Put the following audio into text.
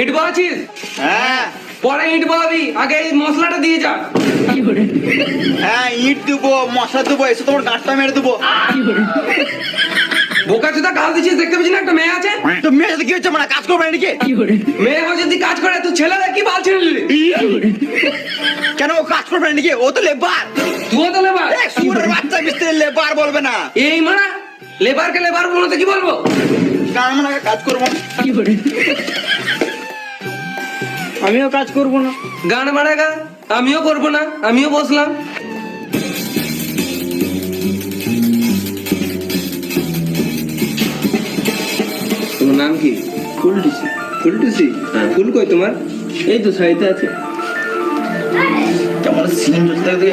ইট বলাছিস? হ্যাঁ পরে ইট বলাবি, আগে এই মশলাটা দিয়ে যা। হ্যাঁ, ইট দেবো, মশলা দেবো, এসে তোমার গাঁটটা মেরে দেবো। বোকা চোদা গাল দিচ্ছিস, দেখতে পাচ্ছিস না একটা মেয়ে আছে? তো মেয়ের সাথে কি হচ্ছে, মানে কাজ করবে নাকি? মেয়ে হয়ে যদি কাজ করে, তুই ছেলেদের কি বাল ছেড়ে দিলি? কেন ও কাজ করবে নাকি? ও তো লেবার। তুইও তো লেবার। সুরের বাচ্চা মিস্ত্রি লেবার বলবে না। এই মারা লেবারকে লেবার বলতে কি বলবো? কারণ মানে কাজ করবো, আমিও কাজ করবো না। গান মারাগা, আমিও করবো না, আমিও বসলাম। তোমার নাম কি? ফুলটিছি। ফুলটুসি? হ্যাঁ, ফুল কই তোমার? এই তো সাইতে আছে। কেমন সিন চলতে থাকে।